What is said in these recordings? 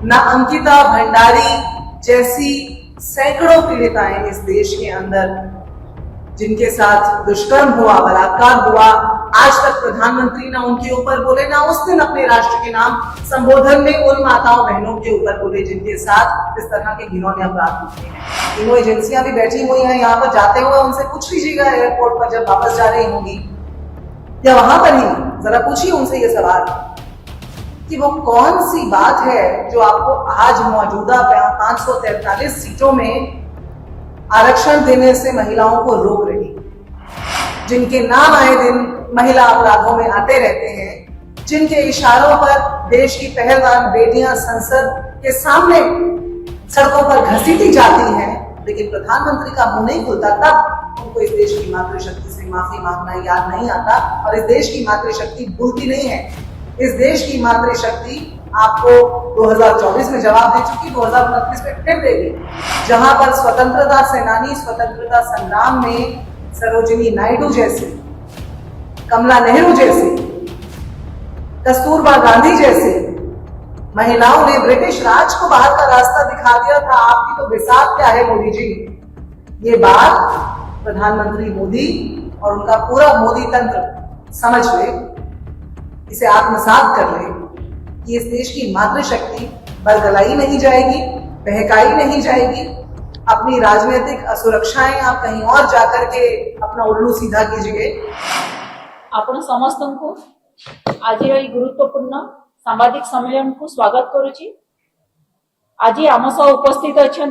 ना अंकिता भंडारी जैसी सैकड़ों पीड़िताएं इस देश के अंदर जिनके साथ दुष्कर्म हुआ, बलात्कार हुआ, आज तक प्रधानमंत्री ना उनके ऊपर बोले, ना उस दिन अपने राष्ट्र के नाम संबोधन में उन माताओं बहनों के ऊपर बोले जिनके साथ इस तरह के घिनौने अपराध होते हैं। तीनों एजेंसियां भी बैठी हुई हैं यहाँ पर, जाते हुए उनसे पूछ लीजिएगा एयरपोर्ट पर जब वापस जा रही होंगी या वहां पर ही जरा पूछिए उनसे ये सवाल कि वो कौन सी बात है जो आपको आज मौजूदा 543 सीटों में आरक्षण देने से महिलाओं को रोक रही, जिनके नाम आए दिन महिला अपराधों में आते रहते हैं, जिनके इशारों पर देश की पहलवान बेटियां संसद के सामने सड़कों पर घसीटी जाती हैं, लेकिन प्रधानमंत्री का मुंह नहीं खुलता, तब उनको इस देश की मातृशक्ति से माफी मांगना याद नहीं आता। और इस देश की मातृशक्ति भूलती नहीं है। इस देश की मातृशक्ति आपको 2024 में जवाब दे चुकी, 2029 में फिर देगी। जहां पर स्वतंत्रता सेनानी, स्वतंत्रता संग्राम में सरोजिनी नायडू जैसे, कमला नेहरू जैसे, कस्तूरबा गांधी जैसे महिलाओं ने ब्रिटिश राज को बाहर का रास्ता दिखा दिया था। आपकी तो बिसात क्या है मोदी जी। ये बात प्रधानमंत्री मोदी और उनका पूरा मोदी तंत्र समझ ले, इसे आत्मसात कर ले कि इस देश की मातृशक्ति बरगलाई नहीं जाएगी, बहकाई नहीं जाएगी। अपनी राजनीतिक असुरक्षाएं आप कहीं और जाकर के अपना उल्लू सीधा कीजिए। आपण समस्त को आज गुरुत्वपूर्ण सांबादिक सम्मेलन को स्वागत करुची। आज आम सह उपस्थित अच्छा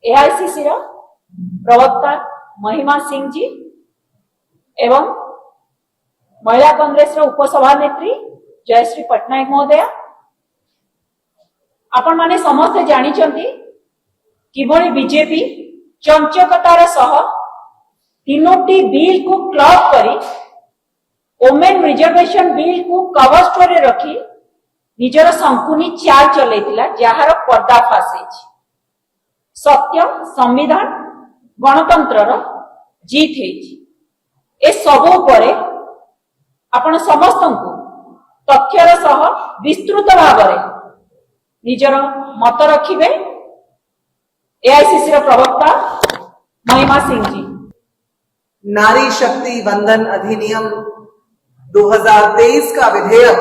एआईसीसी प्रवक्ता महिमा सिंह जी एवं महिला कांग्रेस उपसभानेत्री जयश्री पट्टनायक महोदया। आपण माने समस्ते जानिचंती किभଳି बीजेपी चंचकतार सह तीनोटी बिल को क्लब करी वोमेन रिजर्वेशन बिल को कवर स्टोरी रखी निजर संकुनी चाल चलैतिला, जार पर्दाफाश होइछि। सत्य, संविधान, गणतंत्र जीत होइछि। ए सब उपरे आपण समस्त को तथ्यर सह विस्तृत भाव निजर मत रखिबे एआईसीसी प्रवक्ता महिमा सिंह जी। नारी शक्ति वंदन अधिनियम 2023 का विधेयक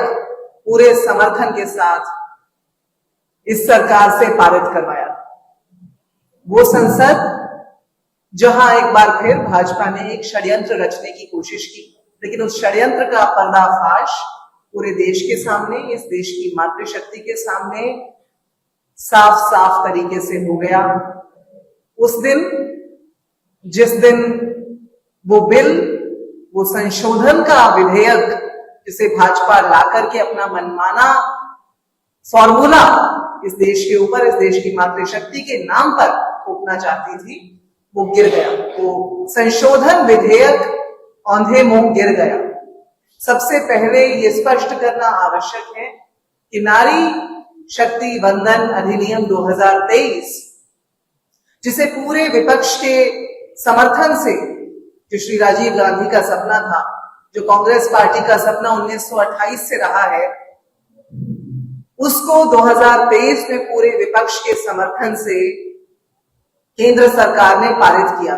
पूरे समर्थन के साथ इस सरकार से पारित करवाया। वो संसद जहां एक बार फिर भाजपा ने एक षड्यंत्र रचने की कोशिश की, लेकिन उस षड्यंत्र का पर्दाफाश पूरे देश के सामने, इस देश की मातृशक्ति के सामने साफ साफ तरीके से हो गया। उस दिन, जिस दिन वो बिल, वो संशोधन का विधेयक जिसे भाजपा लाकर के अपना मनमाना फॉर्मूला इस देश के ऊपर, इस देश की मातृशक्ति के नाम पर थोपना चाहती थी, वो गिर गया। वो संशोधन विधेयक औंधे मुंह गिर गया। सबसे पहले ये स्पष्ट करना आवश्यक है कि नारी शक्ति वंदन अधिनियम 2023, जिसे पूरे विपक्ष के समर्थन से, जो श्री राजीव गांधी का सपना था, जो कांग्रेस पार्टी का सपना 1928 से रहा है, उसको 2023 में पूरे विपक्ष के समर्थन से केंद्र सरकार ने पारित किया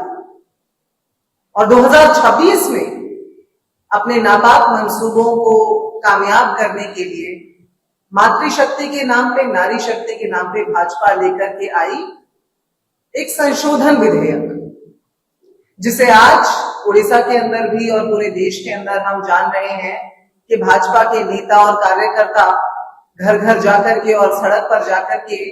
और 2026 में अपने नापाक मंसूबों को कामयाब करने के लिए मातृशक्ति के नाम पे, नारी शक्ति के नाम पे भाजपा लेकर के आई एक संशोधन विधेयक, जिसे आज उड़ीसा के अंदर भी और पूरे देश के अंदर हम जान रहे हैं कि भाजपा के नेता और कार्यकर्ता घर घर जाकर के और सड़क पर जाकर के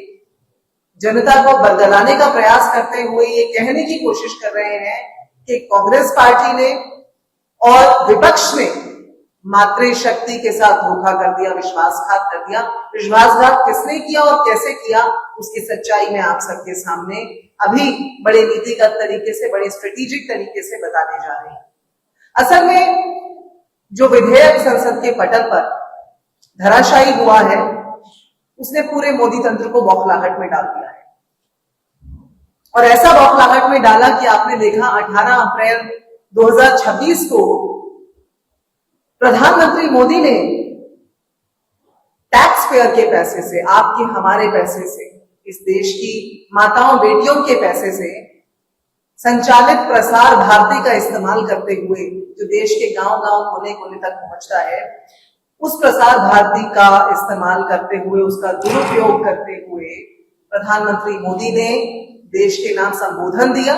जनता को बरगलाने का प्रयास करते हुए ये कहने की कोशिश कर रहे हैं कि कांग्रेस पार्टी ने और विपक्ष ने मातृशक्ति के साथ धोखा कर दिया, विश्वासघात कर दिया। विश्वासघात किसने किया और कैसे किया, उसकी सच्चाई में आप सबके सामने अभी बड़े नीतिगत तरीके से, बड़े स्ट्रेटेजिक तरीके से बताने जा रहे हैं। असल में जो विधेयक संसद के पटल पर धराशायी हुआ है, उसने पूरे मोदी तंत्र को बौखलाहट में डाल दिया है। और ऐसा बौखलाहट में डाला कि आपने देखा 18 अप्रैल 2026 को प्रधानमंत्री मोदी ने टैक्स टैक्स पेयर के पैसे से, आपके हमारे पैसे से, इस देश की माताओं बेटियों के पैसे से संचालित प्रसार भारती का इस्तेमाल करते हुए जो देश के गांव-गांव कोने-कोने तक पहुंचता है, उस प्रसार भारती का इस्तेमाल करते हुए, उसका दुरुपयोग करते हुए प्रधानमंत्री मोदी ने देश के नाम संबोधन दिया।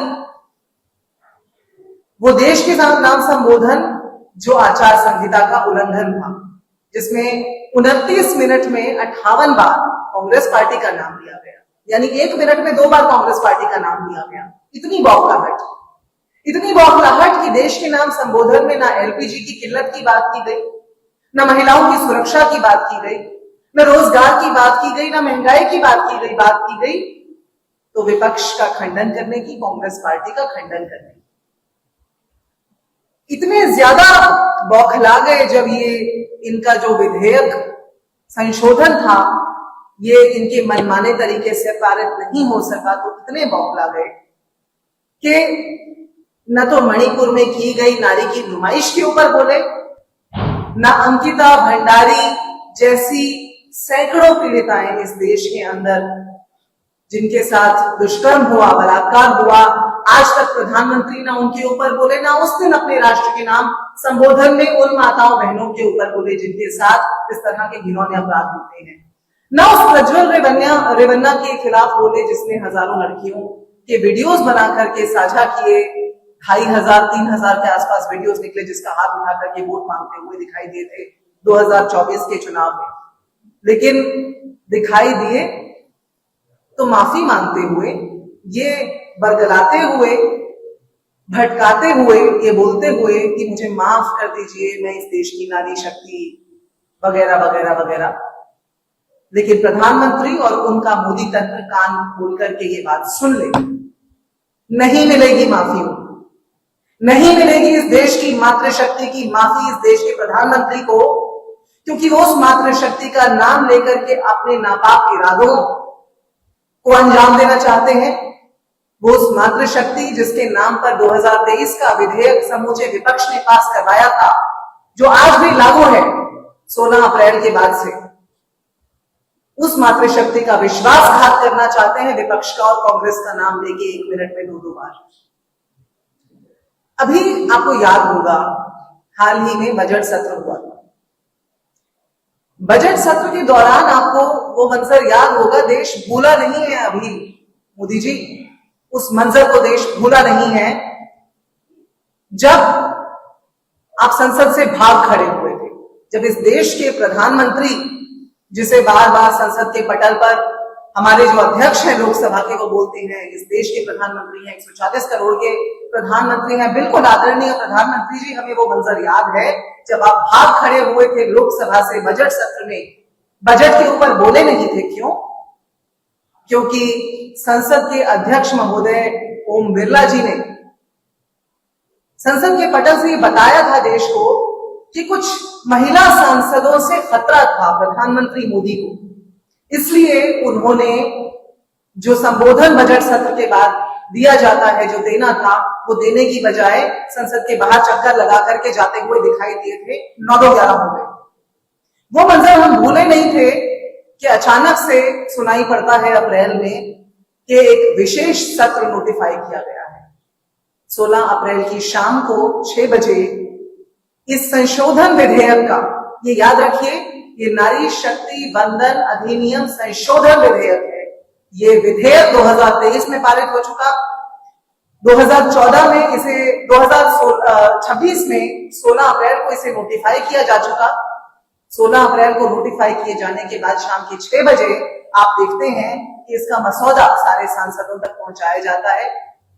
वो देश के नाम संबोधन जो आचार संहिता का उल्लंघन था, जिसमें 29 मिनट में 58 बार कांग्रेस पार्टी का नाम लिया गया, यानी 1 मिनट में 2 बार कांग्रेस पार्टी का नाम लिया गया। इतनी बौखलाहट कि देश के नाम संबोधन में ना एलपीजी की किल्लत की बात की गई, ना महिलाओं की सुरक्षा की बात की गई, न रोजगार की बात की गई, ना महंगाई की बात की गई तो विपक्ष का खंडन करने की, कांग्रेस पार्टी का खंडन करने की। इतने ज्यादा बौखला गए जब ये इनका जो विधेयक संशोधन था ये इनके मनमाने तरीके से पारित नहीं हो सका, तो इतने बौखला गए कि न तो मणिपुर में की गई नारी की नुमाइश के ऊपर बोले, न अंकिता भंडारी जैसी सैकड़ों पीड़िताएं इस देश के अंदर जिनके साथ दुष्कर्म हुआ, बलात्कार हुआ, आज तक प्रधानमंत्री ना उनके ऊपर बोले, ना उस दिन अपने राष्ट्र के नाम संबोधन में उन माताओं बहनों के ऊपर बोले जिनके साथ इस तरह के घिनौने अपराध होते हैं, ना उस प्रज्वल रेवन्ना के खिलाफ बोले जिसने हजारों लड़कियों के वीडियोस बना करके साझा किए। 2500-3000 के आसपास वीडियोस निकले जिसका हाथ उठा करके वोट मांगते हुए दिखाई दिए थे 2024 के चुनाव में, लेकिन दिखाई दिए तो माफी मांगते हुए, ये बरगलाते हुए, भटकाते हुए, ये बोलते हुए कि मुझे माफ कर दीजिए, मैं इस देश की नारी शक्ति वगैरह वगैरह वगैरह। लेकिन प्रधानमंत्री और उनका मोदी तंत्र कान खोल करके ये बात सुन ले, नहीं मिलेगी माफी, नहीं मिलेगी इस देश की मातृशक्ति की माफी इस देश के प्रधानमंत्री को, क्योंकि वो उस मातृशक्ति का नाम लेकर के अपने नापाक इरादों को अंजाम देना चाहते हैं। वो उस मातृशक्ति जिसके नाम पर 2023 का विधेयक समूचे विपक्ष ने पास करवाया था, जो आज भी लागू है 16 अप्रैल के बाद से, उस मातृशक्ति का विश्वासघात करना चाहते हैं विपक्ष का और कांग्रेस का नाम लेके 1 मिनट में 2-2 बार। अभी आपको याद होगा हाल ही में बजट सत्र हुआ था। बजट सत्र के दौरान आपको वो मंजर याद होगा, देश भूला नहीं है अभी, मोदी जी उस मंजर को देश भूला नहीं है जब आप संसद से भाग खड़े हुए थे, जब इस देश के प्रधानमंत्री, जिसे बार बार संसद के पटल पर हमारे जो अध्यक्ष हैं लोकसभा के वो बोलते हैं इस देश के प्रधानमंत्री हैं, 140 करोड़ के प्रधानमंत्री हैं, बिल्कुल आदरणीय प्रधानमंत्री जी, हमें वो मंजर याद है जब आप भाग खड़े हुए थे लोकसभा से बजट सत्र में, बजट के ऊपर बोले नहीं थे। क्यों? क्योंकि संसद के अध्यक्ष महोदय ओम बिरला जी ने संसद के पटल से बताया था देश को कि कुछ महिला सांसदों से खतरा था प्रधानमंत्री मोदी को, इसलिए उन्होंने जो संबोधन बजट सत्र के बाद दिया जाता है, जो देना था, वो देने की बजाय संसद के बाहर चक्कर लगा करके जाते हुए दिखाई दिए थे। 9-11 हो गए। वो मंजर हम भूले नहीं थे कि अचानक से सुनाई पड़ता है अप्रैल में कि एक विशेष सत्र नोटिफाई किया गया है। 16 अप्रैल की शाम को 6 बजे इस संशोधन विधेयक का, ये याद रखिए, ये नारी शक्ति वंदन अधिनियम संशोधन विधेयक है। ये विधेयक 2023 में पारित हो चुका, 2014 में इसे 2026 में 16 अप्रैल को इसे नोटिफाई किया जा चुका। 16 अप्रैल को नोटिफाई किए जाने के बाद शाम के 6 बजे आप देखते हैं कि इसका मसौदा सारे सांसदों तक पहुंचाया जाता है।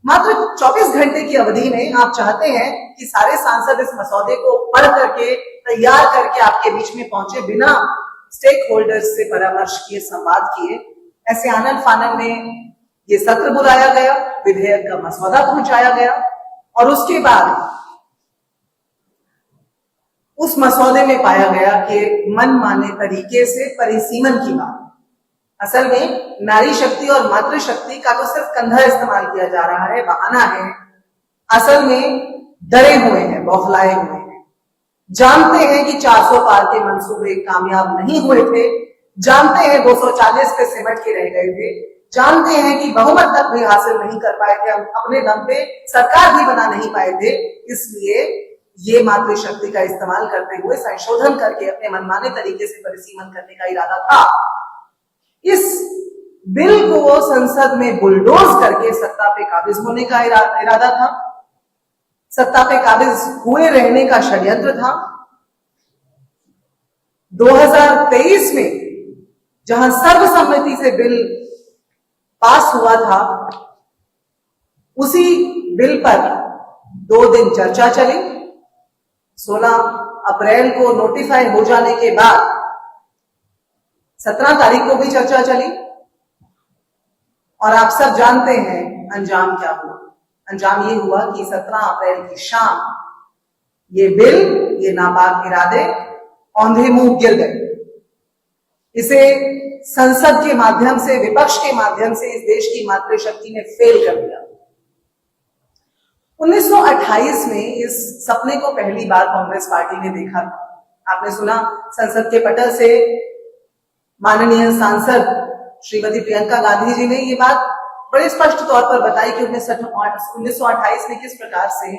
मात्र 24 घंटे की अवधि में आप चाहते हैं कि सारे सांसद इस मसौदे को पढ़ करके, तैयार करके आपके बीच में पहुंचे बिना स्टेक होल्डर्स से परामर्श किए, संवाद किए। ऐसे आनन फानन में ये सत्र बुलाया गया, विधेयक का मसौदा पहुंचाया गया और उसके बाद उस मसौदे में पाया गया कि मनमाने तरीके से परिसीमन की बात, असल में नारी शक्ति और मातृशक्ति का तो सिर्फ कंधा इस्तेमाल किया जा रहा है, बहाना है। असल में डरे हुए हैं, बौखलाए हुए हैं, जानते हैं कि 400 पार के मंसूबे कामयाब नहीं हुए थे, जानते हैं 240 पे सिमट के रह गए थे, जानते हैं कि बहुमत तक भी हासिल नहीं कर पाए थे, हम अपने दम पे सरकार भी बना नहीं पाए थे, इसलिए ये मातृशक्ति का इस्तेमाल करते हुए संशोधन करके अपने मनमाने तरीके से परिसीमन करने का इरादा था। इस बिल को संसद में बुलडोज करके सत्ता पे काबिज होने का इरादा था, सत्ता पे काबिज हुए रहने का षड्यंत्र था। 2023 में जहां सर्वसम्मति से बिल पास हुआ था, उसी बिल पर 2 दिन चर्चा चली। 16 अप्रैल को नोटिफाई हो जाने के बाद 17 तारीख को भी चर्चा चली और आप सब जानते हैं अंजाम क्या हुआ। अंजाम ये हुआ कि 17 अप्रैल की शाम ये बिल, ये नापाक इरादे औंधे मुंह गिर गए। इसे संसद के माध्यम से, विपक्ष के माध्यम से इस देश की मातृशक्ति ने फेल कर दिया। 1928 में इस सपने को पहली बार कांग्रेस पार्टी ने देखा था। आपने सुना, संसद के पटल से माननीय सांसद श्रीमती प्रियंका गांधी जी ने ये बात बड़े स्पष्ट तौर पर बताई कि 1928 में किस प्रकार से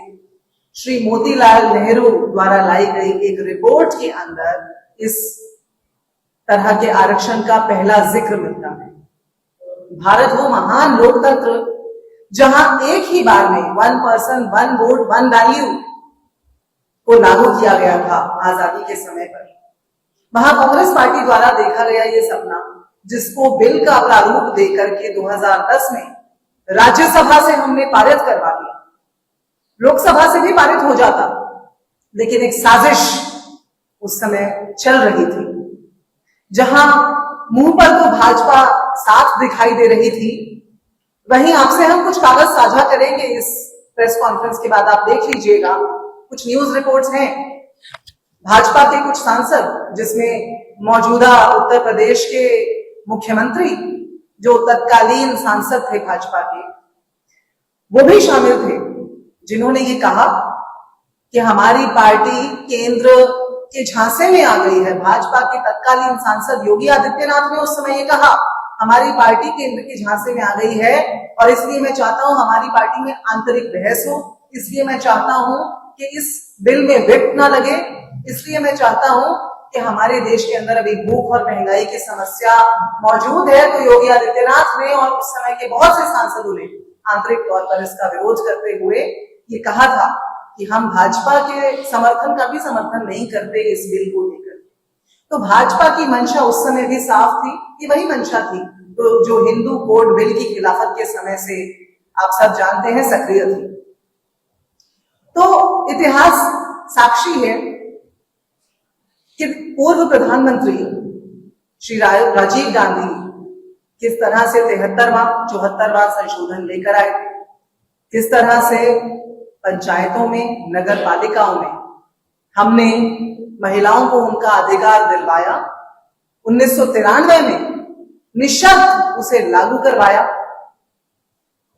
श्री मोतीलाल नेहरू द्वारा लाई गई एक रिपोर्ट के अंदर इस तरह के आरक्षण का पहला जिक्र मिलता है। भारत वो महान लोकतंत्र जहां एक ही बार में 1 पर्सन 1 वोट 1 वैल्यू को लागू किया गया था आजादी के समय पर। वहां कांग्रेस पार्टी द्वारा देखा गया ये सपना, जिसको बिल का प्रारूप देकर के 2010 में राज्यसभा से हमने पारित करवा दिया। लोकसभा से भी पारित हो जाता, लेकिन एक साजिश उस समय चल रही थी, जहां मुंह पर तो भाजपा साथ दिखाई दे रही थी, वहीं आपसे हम कुछ कागज साझा करेंगे इस प्रेस कॉन्फ्रेंस के बाद, आप देख लीजिएगा। कुछ न्यूज रिपोर्ट्स हैं भाजपा के कुछ सांसद, जिसमें मौजूदा उत्तर प्रदेश के मुख्यमंत्री जो तत्कालीन सांसद थे भाजपा के, वो भी शामिल थे, जिन्होंने ये कहा कि हमारी पार्टी केंद्र के झांसे में आ गई है। भाजपा के तत्कालीन सांसद योगी आदित्यनाथ ने उस समय ये कहा, हमारी पार्टी केंद्र के झांसे में आ गई है और इसलिए मैं चाहता हूं हमारी पार्टी में आंतरिक बहस हो, इसलिए मैं चाहता हूं कि इस बिल में विप ना लगे, इसलिए मैं चाहता हूं कि हमारे देश के अंदर अभी भूख और महंगाई की समस्या मौजूद है। तो योगी आदित्यनाथ ने और उस समय के बहुत से सांसदों ने आंतरिक तौर पर इसका विरोध करते हुए ये कहा था कि हम भाजपा के समर्थन का भी समर्थन नहीं करते इस बिल को लेकर। तो भाजपा की मंशा उस समय भी साफ थी, कि वही मंशा थी तो जो हिंदू कोड बिल की खिलाफत के समय से आप सब जानते हैं सक्रिय थी। तो इतिहास साक्षी है कि पूर्व प्रधानमंत्री श्री राजीव गांधी किस तरह से 74वां संशोधन लेकर आए, किस तरह से पंचायतों में, नगर पालिकाओं में हमने महिलाओं को उनका अधिकार दिलवाया। 1993 में निःशर्त उसे लागू करवाया।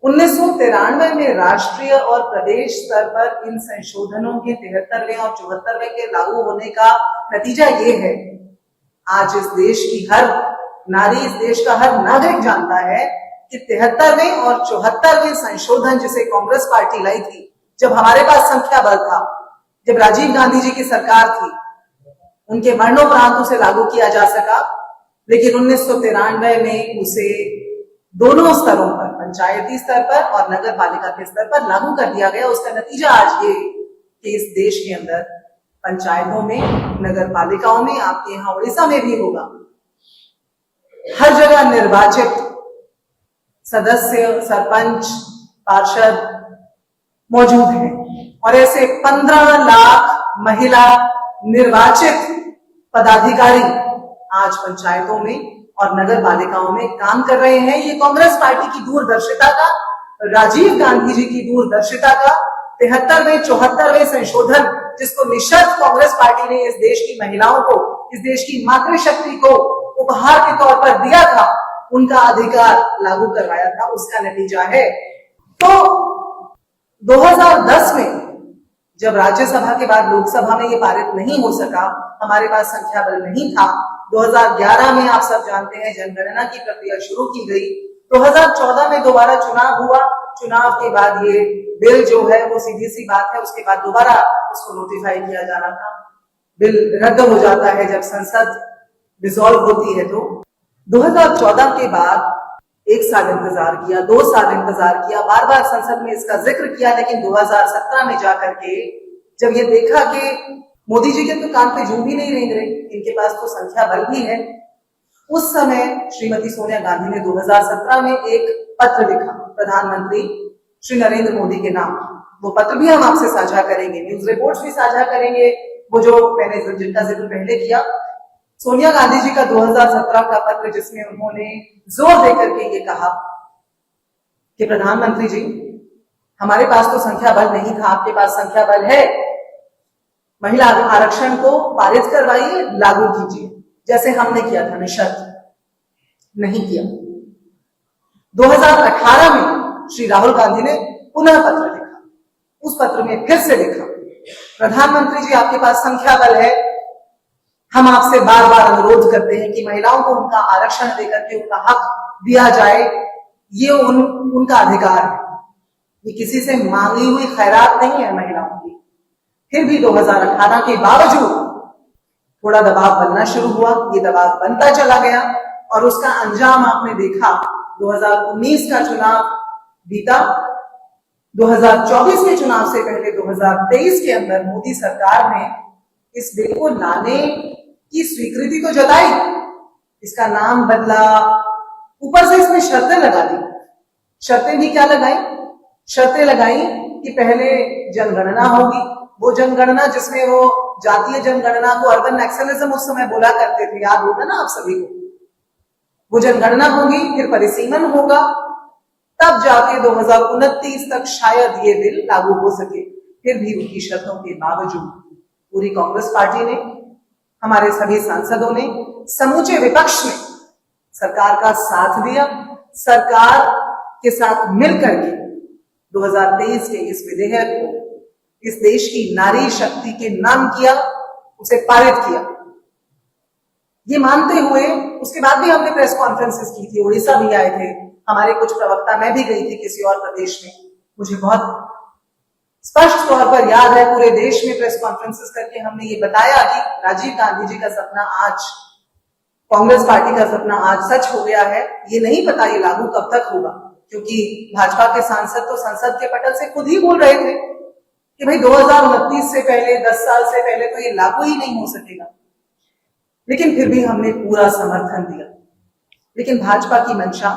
1993 में राष्ट्रीय और प्रदेश स्तर पर इन संशोधनों के 73वें और 74वें के लागू होने का नतीजा ये है, आज इस देश की हर नारी, इस देश का हर नागरिक जानता है कि 73वें और 74वें संशोधन जिसे कांग्रेस पार्टी लाई थी, जब हमारे पास संख्या बल था, जब राजीव गांधी जी की सरकार थी, उनके मरणोपरांत उसे लागू किया जा सका। लेकिन 1993 में उसे दोनों स्तरों पर, पंचायती स्तर पर और नगर पालिका के स्तर पर लागू कर दिया गया। उसका नतीजा आज ये कि इस देश के अंदर पंचायतों में, नगर पालिकाओं में, आपके यहाँ उड़ीसा में भी होगा, हर जगह निर्वाचित सदस्य, सरपंच, पार्षद मौजूद हैं और ऐसे 15 लाख महिला निर्वाचित पदाधिकारी आज पंचायतों में और नगर पालिकाओं में काम कर रहे हैं। ये कांग्रेस पार्टी की दूरदर्शिता का, राजीव गांधी जी की दूरदर्शिता का 73वें 74वें संशोधन, जिसको निःशर्त कांग्रेस पार्टी ने इस देश की महिलाओं को, इस देश की मातृशक्ति को उपहार के तौर पर दिया था, उनका अधिकार लागू करवाया था, उसका नतीजा है। तो 2010 में जब राज्यसभा के बाद लोकसभा में ये पारित नहीं हो सका, हमारे पास संख्या बल नहीं था, 2011 में आप सब जानते हैं जनगणना की प्रक्रिया शुरू की गई। 2014 में दोबारा चुनाव हुआ। चुनाव के बाद ये बिल जो है वो सीधी सी बात है, उसके बाद दोबारा उसको नोटिफाई किया जाना था। बिल रद्द हो जाता है जब संसद डिसॉल्व होती है। तो 2014 के बाद 1 साल इंतजार किया, 2 साल इंतजार किया, बार बार संसद में इसका जिक्र किया, लेकिन 2017 में जाकर के जब ये देखा कि मोदी जी के तो कान पे जूं भी नहीं रेंग रहे, इनके पास तो संख्या बल भी है, उस समय श्रीमती सोनिया गांधी ने 2017 में एक पत्र लिखा प्रधानमंत्री श्री नरेंद्र मोदी के नाम। वो पत्र भी हम आपसे साझा करेंगे, न्यूज रिपोर्ट्स भी साझा करेंगे। वो जो मैंने जिनका जिक्र पहले किया, सोनिया गांधी जी का 2017 का पत्र, जिसमें उन्होंने जोर देकर के ये कहा कि प्रधानमंत्री जी, हमारे पास तो संख्या बल नहीं था, आपके पास संख्या बल है, महिला आरक्षण को पारित करवाइए, लागू कीजिए, जैसे हमने किया था निशर्त। नहीं किया। 2018 में श्री राहुल गांधी ने पुनः पत्र लिखा। उस पत्र में फिर से लिखा, प्रधानमंत्री जी, आपके पास संख्या बल है, हम आपसे बार बार अनुरोध करते हैं कि महिलाओं को उनका आरक्षण देकर के उनका हक दिया जाए। ये उनका अधिकार है, ये किसी से मांगी हुई खैरात नहीं है महिलाओं की। फिर भी 2018 के बावजूद थोड़ा दबाव बनना शुरू हुआ। ये दबाव बनता चला गया और उसका अंजाम आपने देखा। 2019 का चुनाव बीता, 2024 के चुनाव से पहले 2023 के अंदर मोदी सरकार ने इस बिल को लाने की स्वीकृति तो जताई, इसका नाम बदला, ऊपर से इसमें शर्तें लगा दी। शर्तें भी क्या लगाई? शर्तें लगाई कि पहले जनगणना होगी, वो जनगणना जिसमें वो जातीय जनगणना को अर्बन नक्सलिज्म उस समय बोला करते थे, याद होगा ना आप सभी को। वो जनगणना होगी, फिर परिसीमन होगा, तब जाके 2029 तक शायद ये बिल लागू हो सके। फिर भी उनकी शर्तों के बावजूद पूरी कांग्रेस पार्टी ने, हमारे सभी सांसदों ने, समूचे विपक्ष ने सरकार का साथ दिया। सरकार के साथ मिलकर के 2023 के इस विधेयक को इस देश की नारी शक्ति के नाम किया, उसे पारित किया। ये मानते हुए उसके बाद भी हमने प्रेस कॉन्फ्रेंसेस की थी, उड़ीसा भी आए थे हमारे कुछ प्रवक्ता, मैं भी गई थी किसी और प्रदेश में। मुझे बहुत स्पष्ट तौर पर याद है, पूरे देश में प्रेस कॉन्फ्रेंसेस करके हमने ये बताया कि राजीव गांधी जी का सपना आज, कांग्रेस पार्टी का सपना आज सच हो गया है। ये नहीं पता ये लागू कब तक होगा, क्योंकि भाजपा के सांसद तो संसद के पटल से खुद ही बोल रहे थे कि भाई 2029 से पहले, 10 साल से पहले तो ये लागू ही नहीं हो सकेगा। लेकिन फिर भी हमने पूरा समर्थन दिया। लेकिन भाजपा की मंशा,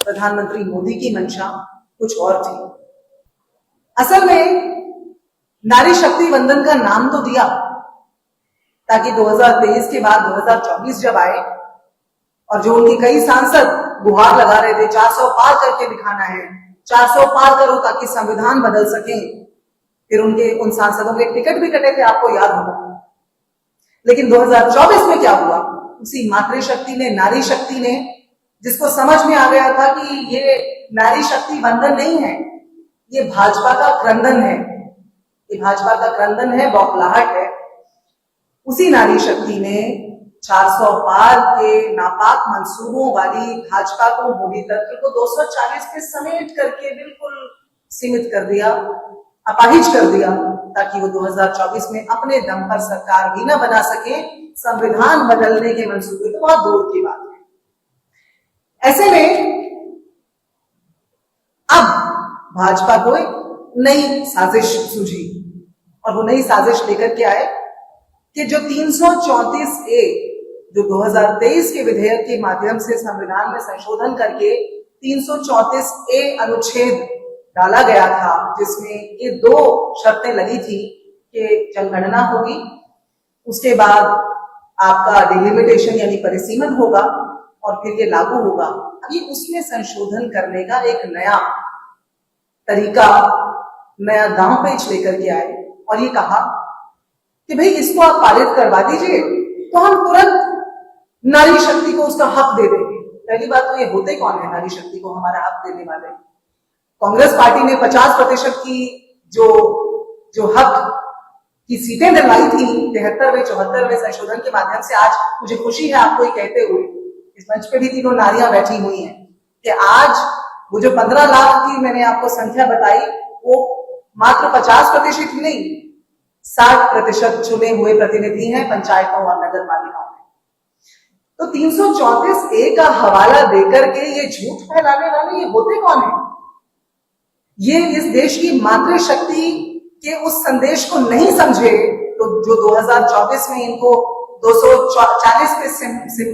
प्रधानमंत्री मोदी की मंशा कुछ और थी। असल में नारी शक्ति वंदन का नाम तो दिया ताकि 2023 के बाद 2024 जब आए और जो उनके कई सांसद गुहार लगा रहे थे 400 पार करके दिखाना है, 400 पार करो ताकि संविधान बदल सके, फिर उनके उन सांसदों के टिकट भी कटे थे, आपको याद होगा। लेकिन 2024 में क्या हुआ? उसी मातृशक्ति ने, नारी शक्ति ने, जिसको समझ में आ गया था कि ये नारी शक्ति वंदन नहीं है, ये भाजपा का क्रंदन है, ये भाजपा का क्रंदन है, बौखलाहट है। उसी नारी शक्ति ने 400 पार के नापाक मंसूबों वाली भाजपा को, मोदी तंत्र को 240 पे समेट करके बिल्कुल सीमित कर दिया, अपाहिज कर दिया, ताकि वो 2024 में अपने दम पर सरकार भी न बना सके। संविधान बदलने के मंसूबे तो बहुत दूर की बात है। ऐसे में अब भाजपा को एक नई साजिश सूझी और वो नई साजिश लेकर के आए कि जो 334A, जो 2023 के विधेयक के माध्यम से संविधान में संशोधन करके 334A अनुच्छेद डाला गया था, जिसमें ये 2 शर्तें लगी थी कि जनगणना होगी, उसके बाद आपका डिलिमिटेशन यानी परिसीमन होगा और फिर ये लागू होगा। अभी उसमें संशोधन करने का एक नया तरीका, नया दांव पेच लेकर के आए और ये कहा कि भाई इसको आप पारित करवा दीजिए तो हम तुरंत नारी शक्ति को उसका हक दे देंगे। पहली बात तो ये होते कौन है नारी शक्ति को हमारा हक देने वाले? कांग्रेस पार्टी ने 50% की जो हक की सीटें दिलवाई थी 73वें 74वें संशोधन के माध्यम से, आज मुझे खुशी है आपको ये कहते हुए, इस मंच पे भी तीनों नारियां बैठी हुई हैं, कि आज वो जो 15 लाख की मैंने आपको संख्या बताई, वो मात्र 50% ही नहीं, 60% चुने हुए प्रतिनिधि हैं पंचायतों और नगर पालिकाओं में। तो 334A का हवाला देकर के ये झूठ फैलाने वाले ये होते कौन है? ये इस देश की मातृशक्ति के उस संदेश को नहीं समझे, तो जो 2024 में इनको 240 पे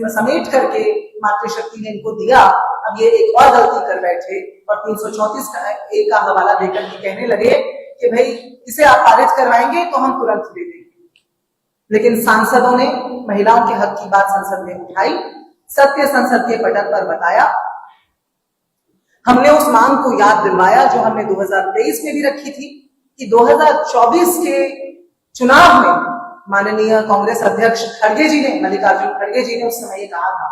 समेट करके मातृशक्ति ने इनको दिया, अब ये एक और गलती कर बैठे और 334A का हवाला देकर के कहने लगे कि भाई इसे आप पारित करवाएंगे तो हम तुरंत दे देंगे। लेकिन सांसदों ने महिलाओं के हक की बात संसद में उठाई, सत्य संसद के पटल पर बताया, हमने उस मांग को याद दिलवाया जो हमने 2023 में भी रखी थी कि 2024 के चुनाव में माननीय कांग्रेस अध्यक्ष खड़गे जी ने, मल्लिकार्जुन खड़गे जी ने उस समय ये कहा था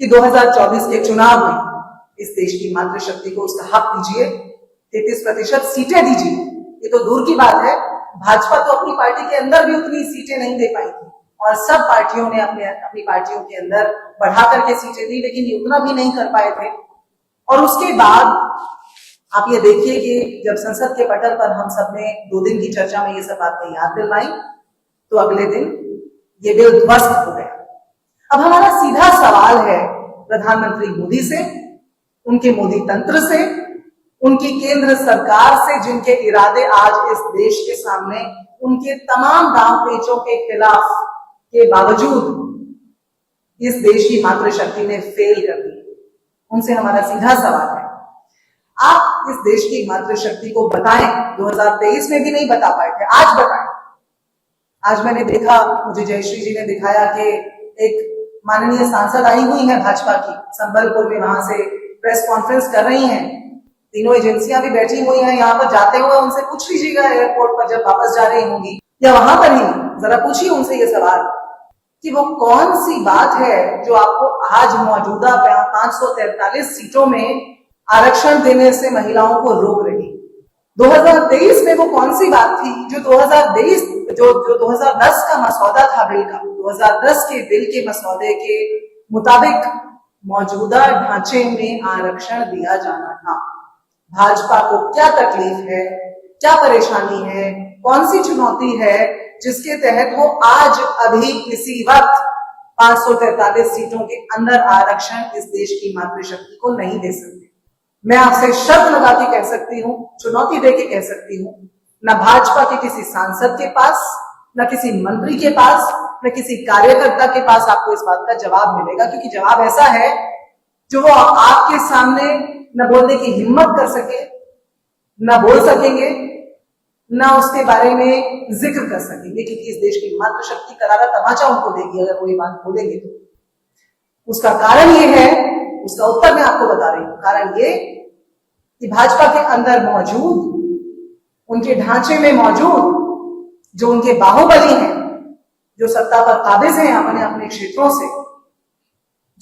कि 2024 के चुनाव में इस देश की मातृशक्ति को उसका हक दीजिए, 33% सीटें दीजिए। ये तो दूर की बात है, भाजपा तो अपनी पार्टी के अंदर भी उतनी सीटें नहीं दे पाई थी और सब पार्टियों ने अपनी पार्टियों के अंदर बढ़ा करके सीटें दी, लेकिन ये उतना भी नहीं कर पाए थे। और उसके बाद आप ये देखिए कि जब संसद के पटल पर हम सब ने 2 दिन की चर्चा में ये सब बातें याद दिलवाई, तो अगले दिन ये बिल ध्वस्त हो गया। अब हमारा सीधा सवाल है प्रधानमंत्री मोदी से, उनके मोदी तंत्र से, उनकी केंद्र सरकार से, जिनके इरादे आज इस देश के सामने उनके तमाम दांव पेचों के खिलाफ के बावजूद इस देश की मातृशक्ति ने फेल कर दी। उनसे हमारा सीधा सवाल है, आप इस देश की मातृशक्ति को बताएं। 2023 में भी नहीं बता पाए थे, आज बताएं। आज मैंने देखा, मुझे जयश्री जी ने दिखाया कि एक माननीय सांसद आई हुई है भाजपा की, संबलपुर में, वहां से प्रेस कॉन्फ्रेंस कर रही हैं। तीनों एजेंसियां भी बैठी हुई हैं यहाँ पर, जाते हुए उनसे पूछ लीजिएगा एयरपोर्ट पर जब वापस जा रही होंगी या वहां पर ही, जरा पूछिए उनसे ये सवाल कि वो कौन सी बात है जो आपको आज मौजूदा 543 सीटों में आरक्षण देने से महिलाओं को रोक रही। 2023 में वो कौन सी बात थी जो 2010 का मसौदा था बिल का, 2010 के बिल के मसौदे के मुताबिक मौजूदा ढांचे में आरक्षण दिया जाना था। भाजपा को क्या तकलीफ है, क्या परेशानी है, कौन सी चुनौती है जिसके तहत वो आज अभी इसी वक्त 543 सीटों के अंदर आरक्षण इस देश की मातृशक्ति को नहीं दे सकते। मैं आपसे शर्त लगा के कह सकती हूँ, चुनौती दे के कह सकती हूँ, न भाजपा के किसी सांसद के पास, न किसी मंत्री के पास, न किसी कार्यकर्ता के पास आपको इस बात का जवाब मिलेगा, क्योंकि जवाब ऐसा है जो वो आपके सामने न बोलने की हिम्मत कर सके, न बोल सकेंगे, न उसके बारे में जिक्र कर सकेंगे, क्योंकि इस देश की मातृशक्ति करारा तमाचा उनको देगी अगर वो ये बात बोलेंगे तो। उसका कारण ये है, उसका उत्तर मैं आपको बता रही हूं, कारण ये कि भाजपा के अंदर मौजूद, उनके ढांचे में मौजूद जो उनके बाहुबली हैं, जो सत्ता पर काबिज हैं अपने अपने क्षेत्रों से,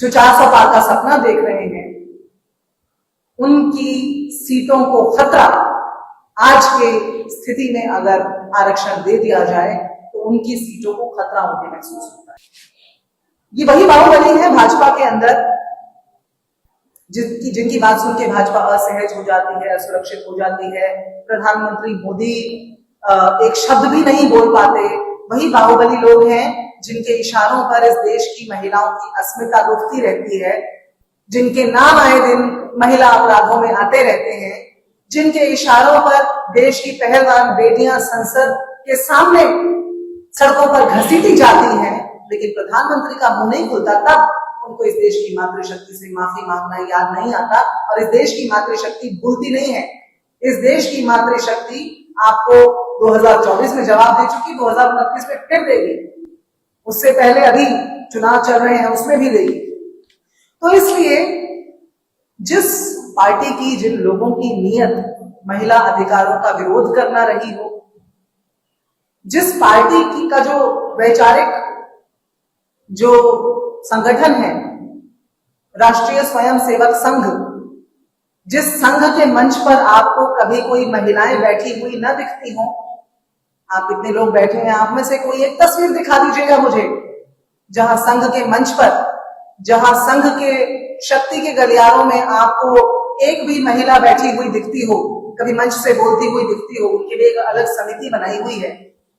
जो 400 पार का सपना देख रहे हैं, उनकी सीटों को खतरा, आज के स्थिति में अगर आरक्षण दे दिया जाए तो उनकी सीटों को खतरा होने महसूस होता है। ये वही बाहुबली है भाजपा के अंदर जिनकी बात सुन के भाजपा असहज हो जाती है, असुरक्षित हो जाती है। प्रधानमंत्री मोदी एक शब्द भी नहीं बोल पाते। वही बाहुबली लोग हैं जिनके इशारों पर इस देश की महिलाओं की अस्मिता लुटती रहती है, जिनके नाम आए दिन महिला अपराधों में आते रहते हैं, जिनके इशारों पर देश की पहलवान बेटियां संसद के सामने सड़कों पर घसीटी जाती हैं, लेकिन प्रधानमंत्री का मुंह नहीं खुलता तब उनको इस देश की मातृशक्ति से माफी मांगना याद नहीं आता। और इस देश की मातृशक्ति भूलती नहीं है। इस देश की मातृशक्ति आपको 2024 में जवाब दे चुकी, 2029 में फिर देगी, उससे पहले अभी चुनाव चल रहे हैं उसमें भी देगी। तो इसलिए जिस पार्टी की, जिन लोगों की नीयत महिला अधिकारों का विरोध करना रही हो, जिस पार्टी की का जो वैचारिक जो संगठन है राष्ट्रीय स्वयंसेवक संघ, जिस संघ के मंच पर आपको कभी कोई महिलाएं बैठी हुई न दिखती हो, आप इतने लोग बैठे हैं, आप में से कोई एक तस्वीर दिखा दीजिएगा मुझे जहां संघ के मंच पर, जहां संघ के शक्ति के गलियारों में आपको एक भी महिला बैठी हुई दिखती हो, कभी मंच से बोलती हुई दिखती हो। उनके लिए एक अलग समिति बनाई हुई है,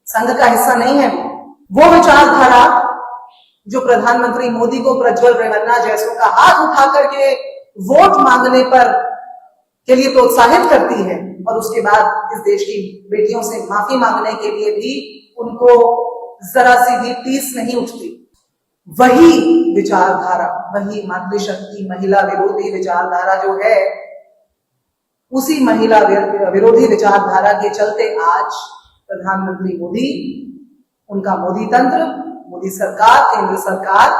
संघ का हिस्सा नहीं है। वो विचारधारा जो प्रधानमंत्री मोदी को प्रज्वल रेवन्ना जैसों का हाथ उठा करके वोट मांगने पर के लिए प्रोत्साहित करती है, और उसके बाद इस देश की बेटियों से माफी मांगने के लिए भी उनको जरा सी भी टीस नहीं उठती, वही विचारधारा, वही मातृशक्ति महिला विरोधी विचारधारा जो है, उसी महिला विरोधी विचारधारा के चलते आज प्रधानमंत्री मोदी, उनका मोदी तंत्र, मोदी सरकार, केंद्र सरकार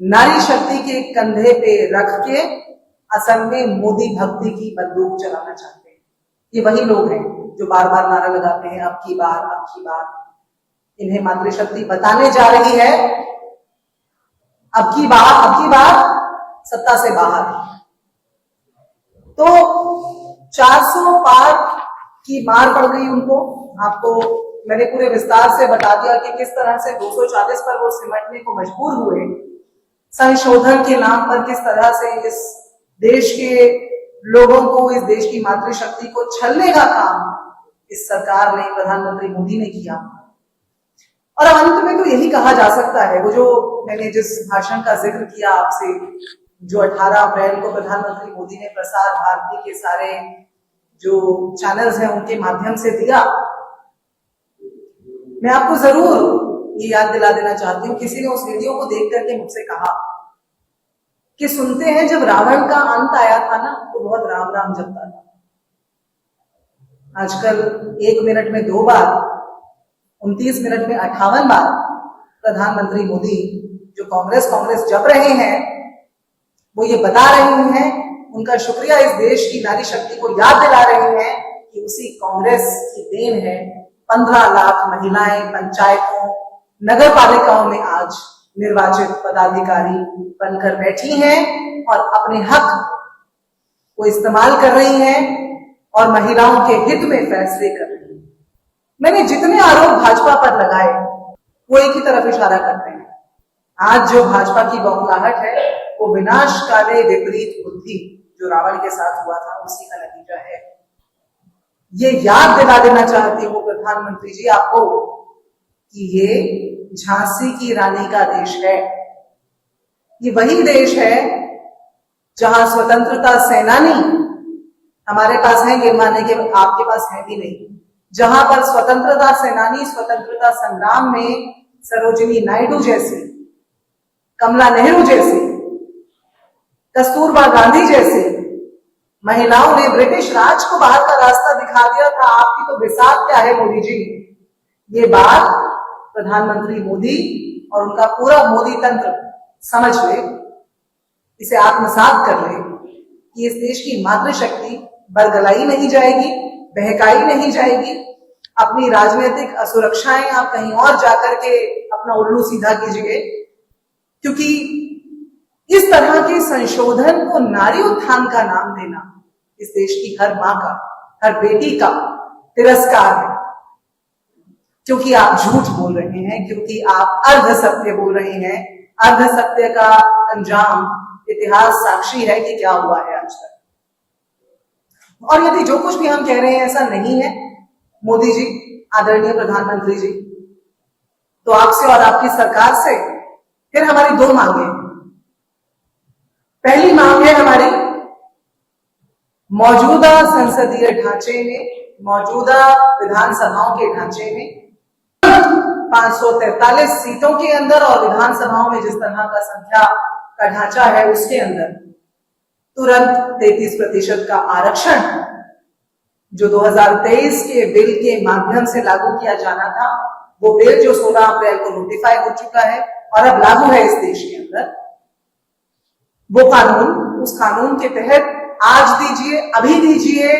नारी शक्ति के कंधे पे रख के असल में मोदी भक्ति की बंदूक चलाना चाहते हैं। ये वही लोग हैं जो बार बार नारा लगाते हैं अब की बार, अब की बार। इन्हें मातृशक्ति बताने जा रही है अब की बार सत्ता से बाहर। तो 400 पार की मार पड़ गई उनको। आपको मैंने पूरे विस्तार से बता दिया कि किस तरह से 240 पर वो सिमटने को मजबूर हुए, संशोधन के नाम पर किस तरह से इस देश के लोगों को, इस देश की मातृशक्ति को छलने का काम इस सरकार ने, प्रधानमंत्री मोदी ने किया। और अंत में तो यही कहा जा सकता है, वो जो मैंने जिस भाषण का जिक्र किया आपसे, जो 18 अप्रैल को प्रधानमंत्री मोदी ने प्रसार भारती के सारे जो चैनल्स हैं उनके माध्यम से दिया, मैं आपको जरूर ये याद दिला देना चाहती हूँ। किसी ने उस वीडियो को देख करके मुझसे कहा कि सुनते हैं जब रावण का अंत आया था ना तो बहुत राम राम जपता था, आजकल 1 मिनट में 2 बार, 29 मिनट में 58 बार प्रधानमंत्री मोदी जो कांग्रेस जप रहे हैं, वो ये बता रहे हैं, उनका शुक्रिया इस देश की नारी शक्ति को याद दिला रहे हैं कि उसी कांग्रेस की देन है 15 लाख महिलाएं पंचायतों, नगर पालिकाओं में आज निर्वाचित पदाधिकारी बनकर बैठी हैं और अपने हक को इस्तेमाल कर रही हैं और महिलाओं के हित में फैसले कर रही हैं। मैंने जितने आरोप भाजपा पर लगाए वो एक ही तरफ इशारा करते हैं। आज जो भाजपा की बौखलाहट है वो विनाशकाले विपरीत बुद्धि जो रावण के साथ हुआ था उसी का नतीजा है। ये याद दिला देना चाहती हूँ प्रधानमंत्री जी आपको कि ये झांसी की रानी का देश है। ये वही देश है जहां स्वतंत्रता सेनानी हमारे पास है, गिरमाने के आपके पास है भी नहीं, जहां पर स्वतंत्रता सेनानी स्वतंत्रता संग्राम में सरोजिनी नायडू जैसी, कमला नेहरू जैसी, कस्तूरबा गांधी जैसी महिलाओं ने ब्रिटिश राज को बाहर का रास्ता दिखा दिया था। आपकी तो बिसात क्या है मोदी जी। ये बात प्रधानमंत्री मोदी और उनका पूरा मोदी तंत्र समझ ले, इसे आत्मसात कर ले कि इस देश की मातृशक्ति बरगलाई नहीं जाएगी, बहकाई नहीं जाएगी। अपनी राजनीतिक असुरक्षाएं आप कहीं और जाकर के अपना उल्लू सीधा कीजिए, क्योंकि इस तरह के संशोधन को नारी उत्थान का नाम देना इस देश की हर मां का, हर बेटी का तिरस्कार है। क्योंकि आप झूठ बोल रहे हैं, क्योंकि आप अर्ध सत्य बोल रहे हैं। अर्ध सत्य का अंजाम इतिहास साक्षी है कि क्या हुआ है आज तक। और यदि जो कुछ भी हम कह रहे हैं ऐसा नहीं है मोदी जी, आदरणीय प्रधानमंत्री जी, तो आपसे और आपकी सरकार से फिर हमारी 2 मांगे हैं। पहली मांग है हमारी, मौजूदा संसदीय ढांचे में, मौजूदा विधानसभाओं के ढांचे में 543 सीटों के अंदर और विधानसभाओं में जिस तरह का संख्या का ढांचा है उसके अंदर तुरंत 33% का आरक्षण जो 2023 के बिल के माध्यम से लागू किया जाना था, वो बिल जो 16 अप्रैल को नोटिफाई हो चुका है और अब लागू है इस देश के अंदर, वो कानून, उस कानून के तहत आज दीजिए, अभी दीजिए,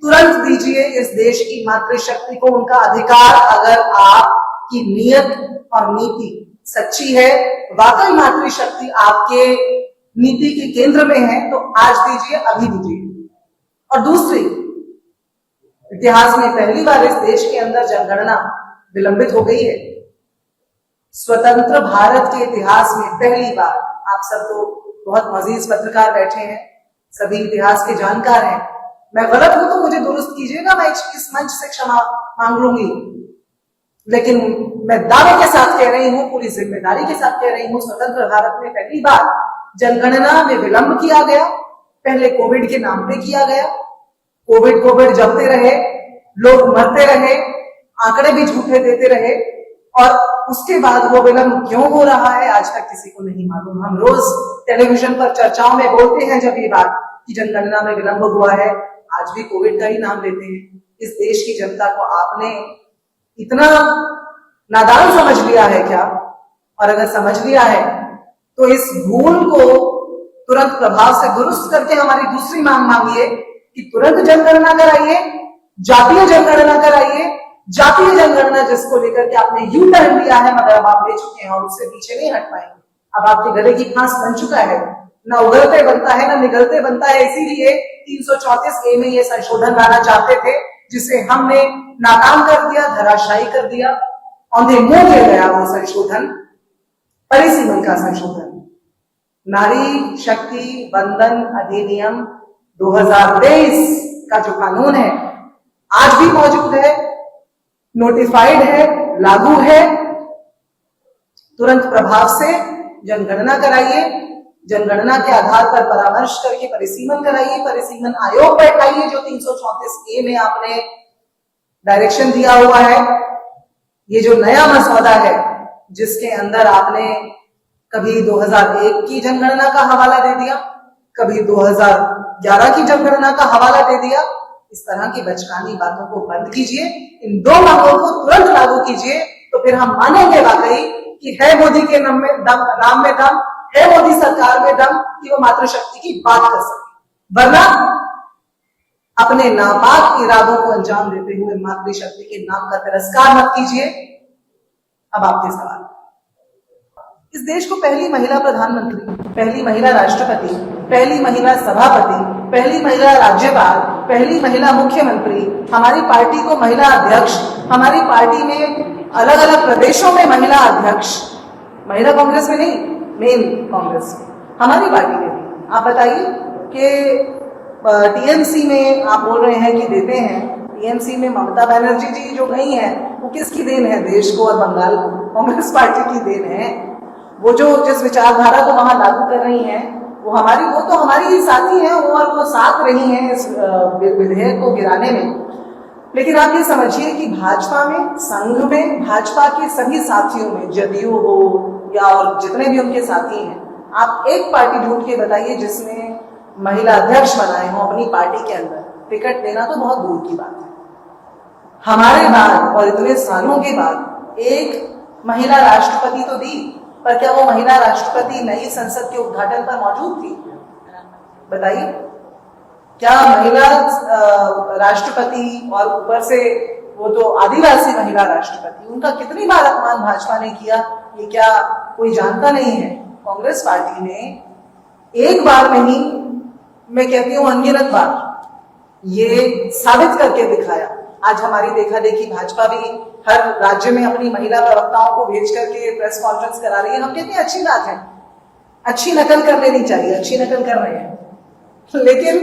तुरंत दीजिए इस देश की मातृशक्ति को उनका अधिकार। अगर आपकी नीयत और नीति सच्ची है, वाकई मातृशक्ति आपके नीति के केंद्र में है, तो आज दीजिए, अभी दीजिए। और दूसरी, इतिहास में पहली बार इस देश के अंदर जनगणना विलंबित हो गई है। स्वतंत्र भारत के इतिहास में पहली बार, आप सब तो बहुत मजीज पत्रकार बैठे हैं, सभी इतिहास के जानकार हैं, मैं गलत हूं तो मुझे दुरुस्त कीजिएगा, मैं इस मंच से क्षमा मांग लूंगी, लेकिन मैं दावे के साथ कह रही हूं, पूरी जिम्मेदारी के साथ कह रही हूं, स्वतंत्र भारत में पहली बार जनगणना में विलंब किया गया। पहले कोविड के नाम पे किया गया, कोविड जपते रहे, लोग मरते रहे, आंकड़े भी झूठे देते रहे, और उसके बाद वो विलंब क्यों हो रहा है आज तक किसी को नहीं मालूम। हम रोज टेलीविजन पर चर्चाओं में बोलते हैं जब ये बात कि जनगणना में विलंब हुआ है, आज भी कोविड का ही नाम लेते हैं। इस देश की जनता को आपने इतना नादान समझ लिया है क्या? और अगर समझ लिया है तो इस भूल को तुरंत प्रभाव से दुरुस्त करके हमारी दूसरी मांग मांगिए कि तुरंत जनगणना कराइए, जातीय जनगणना कराइए। जातीय जनगणना जिसको लेकर के आपने यू टर्न लिया है, मगर अब आप ले चुके हैं और उससे पीछे नहीं हट पाएंगे। अब आपके गले की फांस बन चुका है, ना उगलते बनता है ना निगलते बनता है। इसीलिए 334A में ये संशोधन लाना चाहते थे, जिसे हमने नाकाम कर दिया, धराशायी कर दिया, औंधे मुंह ले गया वो संशोधन, परिसीमन का संशोधन। नारी शक्ति वंदन अधिनियम 2023 का जो कानून है आज भी मौजूद है, नोटिफाइड है, लागू है। तुरंत प्रभाव से जनगणना कराइए, जनगणना के आधार पर परामर्श करके परिसीमन कराइए, परिसीमन आयोग बैठाइए जो 334A में आपने डायरेक्शन दिया हुआ है। ये जो नया मसौदा है जिसके अंदर आपने कभी 2001 की जनगणना का हवाला दे दिया, कभी 2011 की जनगणना का हवाला दे दिया, इस तरह की बचकानी बातों को बंद कीजिए, इन दो मांगों को तुरंत लागू कीजिए, तो फिर हम मानेंगे वाकई कि है मोदी के नाम में दम, है मोदी सरकार में दम कि वो मातृशक्ति की बात कर सके। वरना अपने नापाक इरादों को अंजाम देते हुए मातृशक्ति के नाम का तिरस्कार मत कीजिए। अब आपके सवाल। इस देश को पहली महिला प्रधानमंत्री, पहली महिला राष्ट्रपति, पहली महिला सभापति, पहली महिला राज्यपाल, पहली महिला मुख्यमंत्री, हमारी पार्टी को महिला अध्यक्ष, हमारी पार्टी में अलग अलग प्रदेशों में महिला अध्यक्ष, महिला कांग्रेस में नहीं, मेन कांग्रेस में, हमारी पार्टी में भी। आप बताइए कि टीएमसी में आप बोल रहे हैं कि देते हैं, टीएमसी में ममता बनर्जी जी जो गई हैं वो किसकी देन है? देश को और बंगाल को कांग्रेस पार्टी की देन है। वो जो जिस विचारधारा को वहां लागू कर रही हैं वो तो हमारी ही साथी हैं, और वो साथ रही हैं इस विधेयक को गिराने में। लेकिन आप ये समझिए कि भाजपा में, संघ में, भाजपा के सभी साथियों में, जदयू हो या और जितने भी उनके साथी हैं, आप एक पार्टी ढूंढ के बताइए जिसने महिला अध्यक्ष बनाए हो अपनी पार्टी के अंदर। टिकट देना तो बहुत दूर की बात है। हमारे बाद और इतने सालों के बाद एक महिला राष्ट्रपति तो दी, पर क्या वो महिला राष्ट्रपति नई संसद के उद्घाटन पर मौजूद थी? बताइए, क्या महिला राष्ट्रपति और ऊपर से वो तो आदिवासी महिला राष्ट्रपति, उनका कितनी बार अपमान भाजपा ने किया, ये क्या कोई जानता नहीं है? कांग्रेस पार्टी ने एक बार नहीं, मैं कहती हूं अनगिनत बार ये साबित करके दिखाया। आज हमारी देखा देखी भाजपा भी हर राज्य में अपनी महिला प्रवक्ताओं को भेज करके प्रेस कॉन्फ्रेंस करा रही है। हम कहते हैं अच्छी बात है, अच्छी नकल कर लेनी चाहिए, अच्छी नकल कर रहे हैं, लेकिन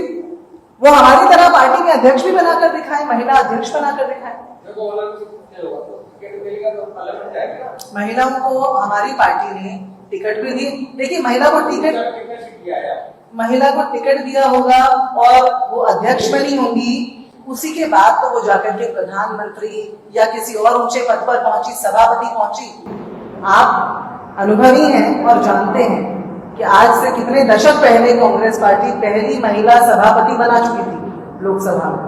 वो हमारी तरह पार्टी में अध्यक्ष भी बनाकर दिखाए, महिला अध्यक्ष बनाकर दिखाए। महिलाओं को हमारी पार्टी ने टिकट भी दी। देखिए, महिला को टिकट दिया होगा और वो अध्यक्ष बनी होंगी, उसी के बाद तो वो जाकर के प्रधानमंत्री या किसी और ऊंचे पद पर पहुंची, सभापति पहुंची। आप अनुभवी हैं और जानते हैं कि आज से कितने दशक पहले कांग्रेस पार्टी पहली महिला सभापति बना चुकी थी लोकसभा में।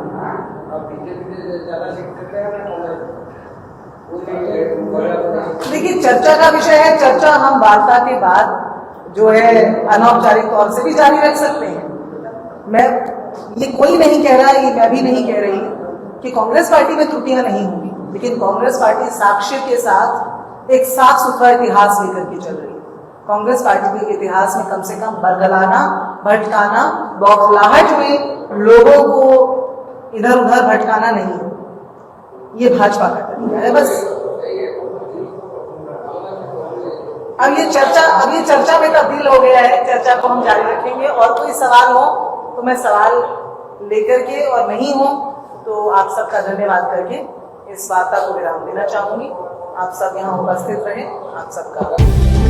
देखिए, चर्चा का विषय है, चर्चा हम वार्ता के बाद जो है अनौपचारिक तौर से भी जारी रख सकते हैं। ये कोई नहीं कह रहा, ये मैं भी नहीं कह रही कि कांग्रेस पार्टी में त्रुटियां नहीं होंगी, लेकिन कांग्रेस पार्टी साक्ष्य के साथ एक साफ सुथरा इतिहास लेकर के चल रही है। कांग्रेस पार्टी के इतिहास में कम से कम बरगलाना, भटकाना, बौखलाहट में लोगों को इधर उधर भटकाना नहीं है, ये भाजपा का तरीका है बस। अब ये चर्चा में तब्दील हो गया है, चर्चा को हम जारी रखेंगे। और कोई सवाल हो तो मैं सवाल लेकर के, और नहीं हो तो आप सबका धन्यवाद करके इस वार्ता को विराम देना चाहूंगी। आप सब यहाँ उपस्थित रहे, आप सबका